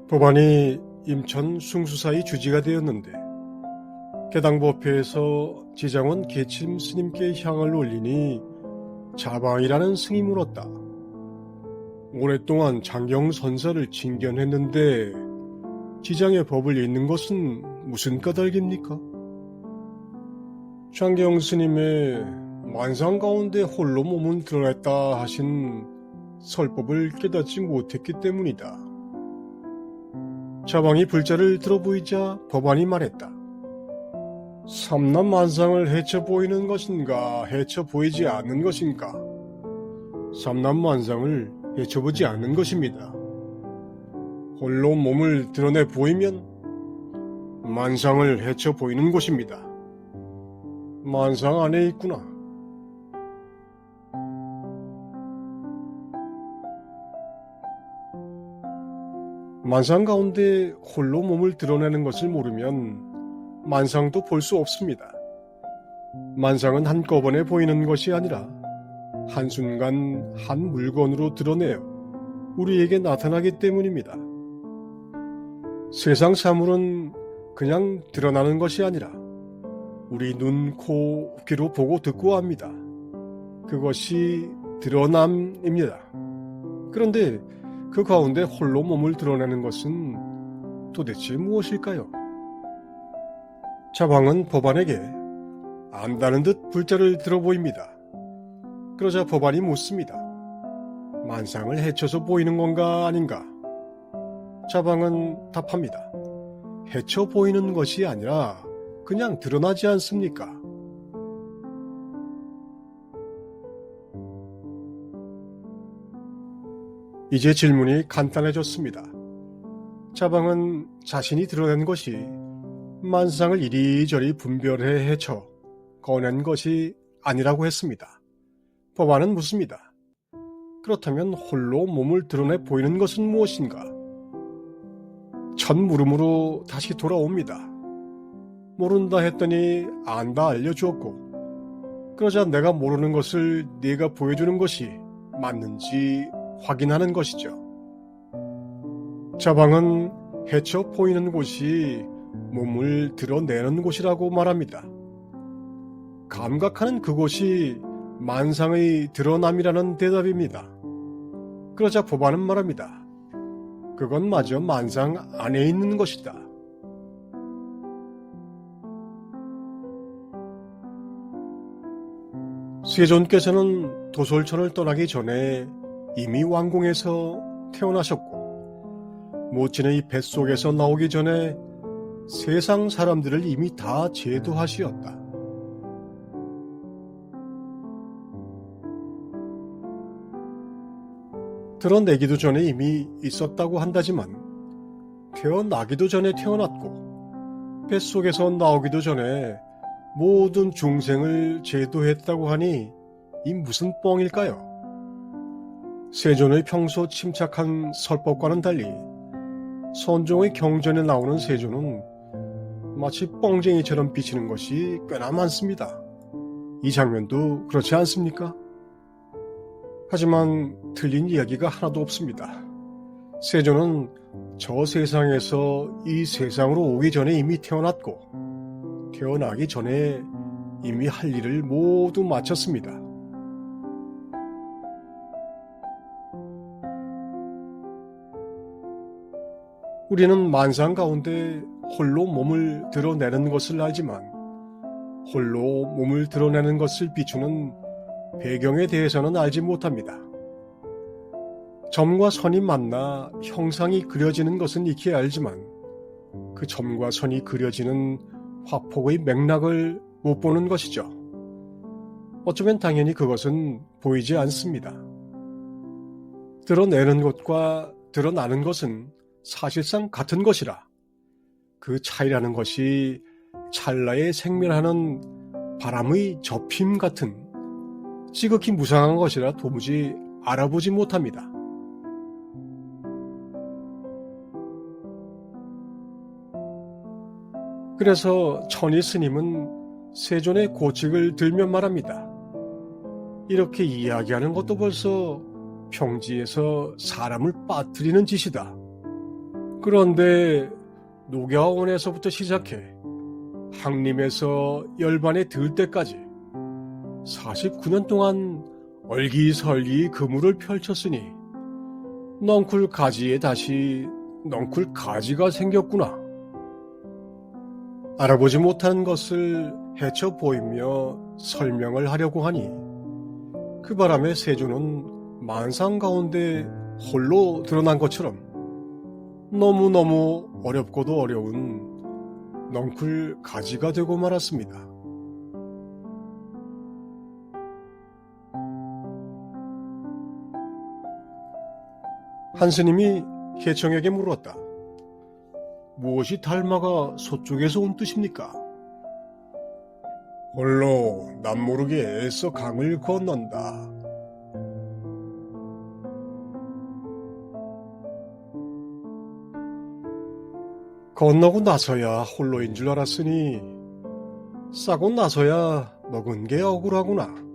법안이 임천 숭수사의 주지가 되었는데 개당법회에서 지장원 계침 스님께 향을 올리니 자방이라는 승이 물었다. 오랫동안 장경선사를 징견했는데 지장의 법을 잇는 것은 무슨 까닭입니까? 장경 스님의 만상 가운데 홀로 몸을 드러냈다 하신 설법을 깨닫지 못했기 때문이다. 자방이 불자를 들어보이자 법안이 말했다. 삼남만상을 헤쳐 보이는 것인가 헤쳐 보이지 않는 것인가? 삼남만상을 헤쳐보지 않는 것입니다. 홀로 몸을 드러내 보이면 만상을 헤쳐 보이는 것입니다. 만상 안에 있구나. 만상 가운데 홀로 몸을 드러내는 것을 모르면 만상도 볼 수 없습니다. 만상은 한꺼번에 보이는 것이 아니라 한순간 한 물건으로 드러내어 우리에게 나타나기 때문입니다. 세상 사물은 그냥 드러나는 것이 아니라 우리 눈, 코, 귀로 보고 듣고 합니다. 그것이 드러남입니다. 그런데 그 가운데 홀로 몸을 드러내는 것은 도대체 무엇일까요? 자방은 법안에게 안다는 듯 불자를 들어보입니다. 그러자 법안이 묻습니다. 만상을 헤쳐서 보이는 건가 아닌가? 자방은 답합니다. 헤쳐 보이는 것이 아니라 그냥 드러나지 않습니까? 이제 질문이 간단해졌습니다. 자방은 자신이 드러낸 것이 만상을 이리저리 분별해 헤쳐 꺼낸 것이 아니라고 했습니다. 법안은 묻습니다. 그렇다면 홀로 몸을 드러내 보이는 것은 무엇인가? 첫 물음으로 다시 돌아옵니다. 모른다 했더니 안다 알려주었고, 그러자 내가 모르는 것을 네가 보여주는 것이 맞는지 확인하는 것이죠. 자방은 헤쳐 보이는 곳이 몸을 드러내는 곳이라고 말합니다. 감각하는 그곳이 만상의 드러남이라는 대답입니다. 그러자 법안은 말합니다. 그건 마저 만상 안에 있는 것이다. 세존께서는 도솔천을 떠나기 전에 이미 왕궁에서 태어나셨고 모친의 뱃속에서 나오기 전에 세상 사람들을 이미 다 제도하시었다. 드러내기도 전에 이미 있었다고 한다지만 태어나기도 전에 태어났고 뱃속에서 나오기도 전에 모든 중생을 제도했다고 하니 이 무슨 뻥일까요? 세존의 평소 침착한 설법과는 달리 선종의 경전에 나오는 세존은 마치 뻥쟁이처럼 비치는 것이 꽤나 많습니다. 이 장면도 그렇지 않습니까? 하지만 틀린 이야기가 하나도 없습니다. 세존은 저 세상에서 이 세상으로 오기 전에 이미 태어났고 태어나기 전에 이미 할 일을 모두 마쳤습니다. 우리는 만상 가운데 홀로 몸을 드러내는 것을 알지만 홀로 몸을 드러내는 것을 비추는 배경에 대해서는 알지 못합니다. 점과 선이 만나 형상이 그려지는 것은 익히 알지만 그 점과 선이 그려지는 화폭의 맥락을 못 보는 것이죠. 어쩌면 당연히 그것은 보이지 않습니다. 드러내는 것과 드러나는 것은 사실상 같은 것이라 그 차이라는 것이 찰나에 생멸하는 바람의 접힘 같은 지극히 무상한 것이라 도무지 알아보지 못합니다. 그래서 천희 스님은 세존의 고칙을 들며 말합니다. 이렇게 이야기하는 것도 벌써 평지에서 사람을 빠뜨리는 짓이다. 그런데 녹야원에서부터 시작해 항림에서 열반에 들 때까지 49년 동안 얼기설기 그물을 펼쳤으니 넝쿨 가지에 다시 넝쿨 가지가 생겼구나. 알아보지 못한 것을 헤쳐 보이며 설명을 하려고 하니 그 바람에 세조는 만상 가운데 홀로 드러난 것처럼 너무너무 어렵고도 어려운 넝쿨 가지가 되고 말았습니다. 한 스님이 혜청에게 물었다. 무엇이 달마가 서쪽에서 온 뜻입니까? 홀로 남모르게 애써 강을 건넌다. 건너고 나서야 홀로인 줄 알았으니 싸고 나서야 먹은 게 억울하구나.